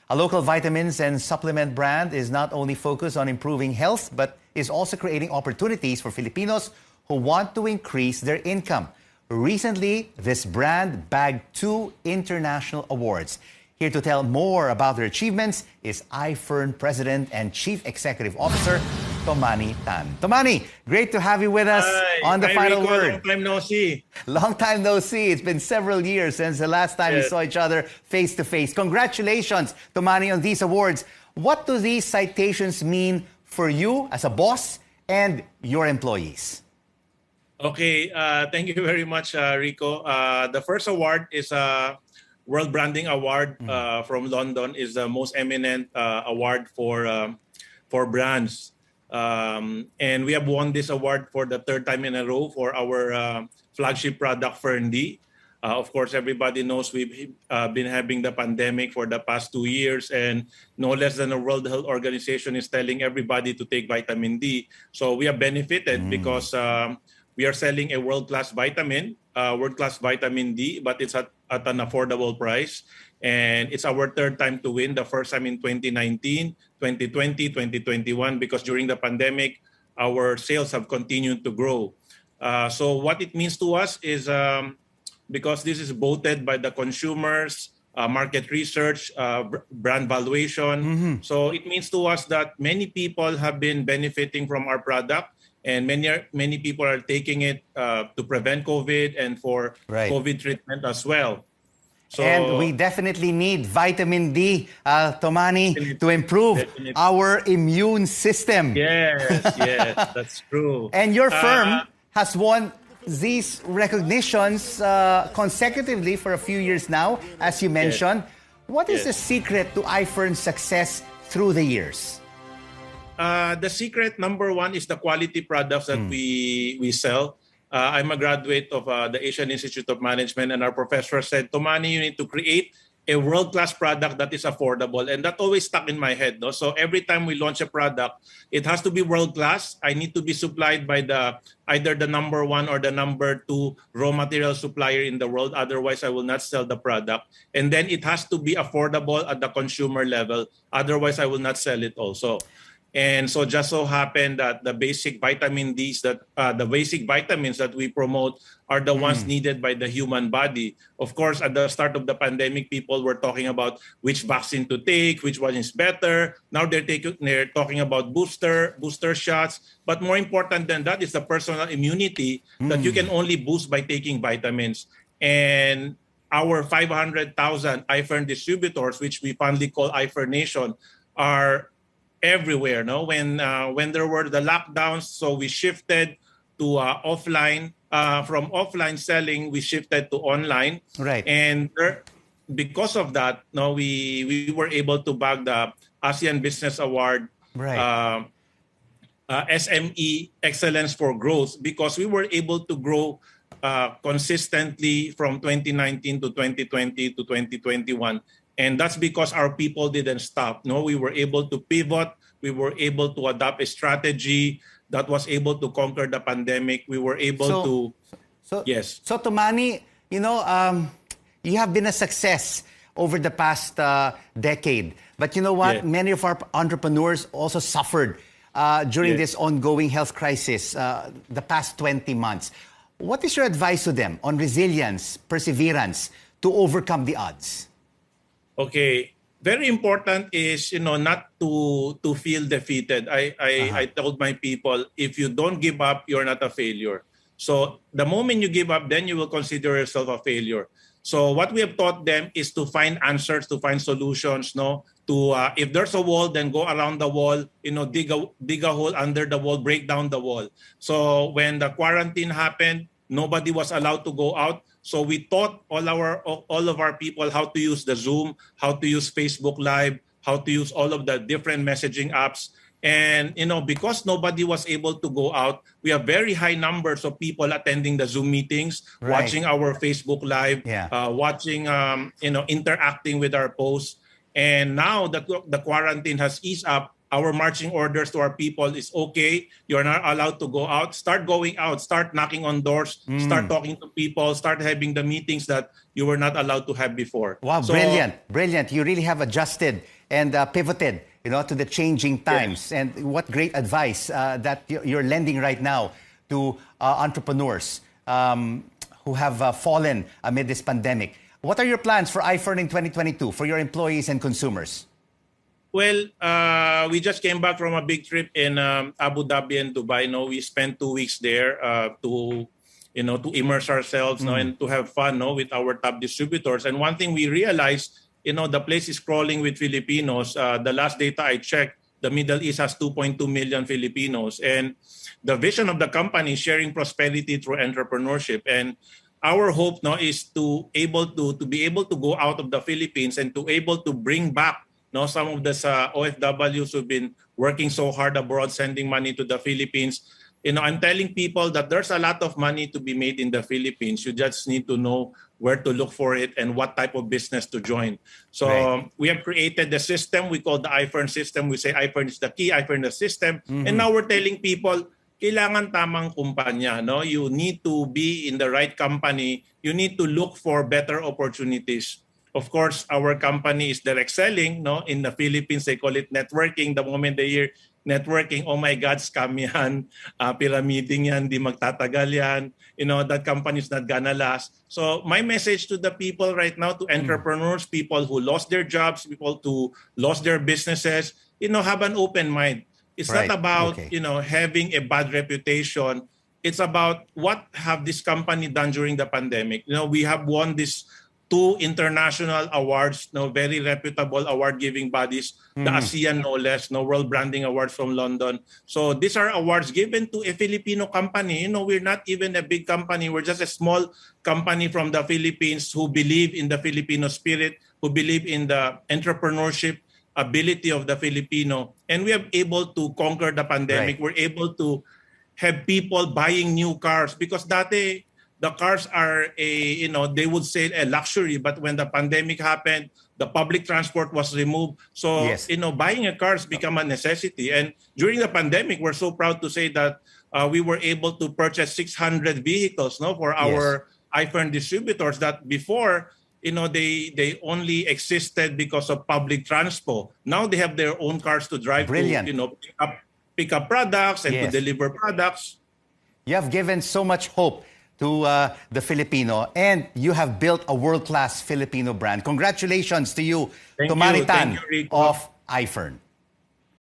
A local vitamins and supplement brand is not only focused on improving health, but is also creating opportunities for Filipinos who want to increase their income. Recently, this brand bagged 2 international awards. Here to tell more about their achievements is I-Fern President and Chief Executive Officer, Tomani Tan. Tomani, great to have you with us on The Final Rico, Word. long time no see. Long time no see. It's been several years since the last time we saw each other face to face. Congratulations, Tomani, on these awards. What do these citations mean for you as a boss and your employees? Okay, thank you very much, Rico. The first award is a World Branding Award from London. Is the most eminent award for brands. And we have won this award for the 3rd time in a row for our flagship product, Fern D. Of course, everybody knows we've been having the pandemic for the past 2 years, and no less than the World Health Organization is telling everybody to take vitamin D. So we have benefited because we are selling a world-class vitamin D, but it's at an affordable price. And it's our 3rd time to win. The first time in 2019, 2020, 2021, because during the pandemic, our sales have continued to grow. So what it means to us is because this is voted by the consumers, market research, brand valuation. So it means to us that many people have been benefiting from our product, and many people are taking it to prevent COVID and for COVID treatment as well. So, and we definitely need vitamin D, Tomani, to improve our immune system. Yes, that's true. And your firm has won these recognitions consecutively for a few years now, as you mentioned. What is the secret to I-Fern's success through the years? The secret, number one, is the quality products that we sell. I'm a graduate of the Asian Institute of Management, and our professor said, Tomani, you need to create a world-class product that is affordable. And that always stuck in my head. No? So every time we launch a product, it has to be world-class. I need to be supplied by either the number 1 or the number 2 raw material supplier in the world. Otherwise, I will not sell the product. And then it has to be affordable at the consumer level. Otherwise, I will not sell it also. And so just so happened that the basic vitamin Ds the basic vitamins that we promote are the ones needed by the human body. Of course, at the start of the pandemic, people were talking about which vaccine to take, which one is better. Now they're talking about booster shots. But more important than that is the personal immunity that you can only boost by taking vitamins. And our 500,000 I-Fern distributors, which we fondly call I-Fern Nation, are everywhere. No, when there were the lockdowns, so we shifted to offline. From offline selling, we shifted to online. Right. And because of that, no, we were able to bag the ASEAN Business Award, SME Excellence for Growth, because we were able to grow consistently from 2019 to 2020 to 2021. And that's because our people didn't stop. No, we were able to pivot. We were able to adopt a strategy that was able to conquer the pandemic. We were able So, Tomani, you have been a success over the past decade. But you know what? Many of our entrepreneurs also suffered during this ongoing health crisis the past 20 months. What is your advice to them on resilience, perseverance to overcome the odds? Okay, very important is not to feel defeated. I told my people, if you don't give up, you're not a failure. So the moment you give up, then you will consider yourself a failure. So what we have taught them is to find answers, to find solutions. No, to if there's a wall, then go around the wall. Dig a hole under the wall, break down the wall. So when the quarantine happened, nobody was allowed to go out. So we taught all of our people how to use the Zoom, how to use Facebook Live, how to use all of the different messaging apps. And, because nobody was able to go out, we have very high numbers of people attending the Zoom meetings, watching our Facebook Live, watching, interacting with our posts. And now that the quarantine has eased up, our marching orders to our people is, okay, you're not allowed to go out. Start going out. Start knocking on doors. Start talking to people. Start having the meetings that you were not allowed to have before. Wow, So, brilliant, brilliant. You really have adjusted and pivoted, to the changing times. Yes. And what great advice that you're lending right now to entrepreneurs who have fallen amid this pandemic. What are your plans for I-Fern in 2022 for your employees and consumers? Well, we just came back from a big trip in Abu Dhabi and Dubai. We spent 2 weeks there to immerse ourselves, and to have fun, with our top distributors. And one thing we realized, the place is crawling with Filipinos. The last data I checked, the Middle East has 2.2 million Filipinos, and the vision of the company is sharing prosperity through entrepreneurship. And our hope now is to be able to go out of the Philippines and to able to bring back some of the OFWs who've been working so hard abroad, sending money to the Philippines. I'm telling people that there's a lot of money to be made in the Philippines. You just need to know where to look for it and what type of business to join. So Right. we have created the system we call the I-Fern system. We say I-Fern is the key, I-Fern is the system. And now we're telling people, kailangan tamang kumpanya. You need to be in the right company. You need to look for better opportunities. Of course, our company is direct selling. In the Philippines, they call it networking. The moment they hear networking, oh my God, scam yan, pyramiding yan, di magtatagal yan. That company is not gonna last. So my message to the people right now, to entrepreneurs, people who lost their jobs, people who lost their businesses, have an open mind. It's Right. not about, Okay. having a bad reputation. It's about what have this company done during the pandemic. We have won this 2 international awards, very reputable award-giving bodies, the ASEAN no less, World Branding Awards from London. So these are awards given to a Filipino company. We're not even a big company. We're just a small company from the Philippines who believe in the Filipino spirit, who believe in the entrepreneurship ability of the Filipino. And we are able to conquer the pandemic. Right. We're able to have people buying new cars because dati, the cars are they would say a luxury, but when the pandemic happened, the public transport was removed. So, Yes. buying a car has become a necessity. And during the pandemic, we're so proud to say that we were able to purchase 600 vehicles, for our I-Fern distributors that before, they only existed because of public transport. Now they have their own cars to drive Brilliant. to, pick up products and to Yes. deliver products. You have given so much hope to the Filipino, and you have built a world-class Filipino brand. Congratulations to you, Thank Tomani you. Tan Thank you, Rico. of I-Fern.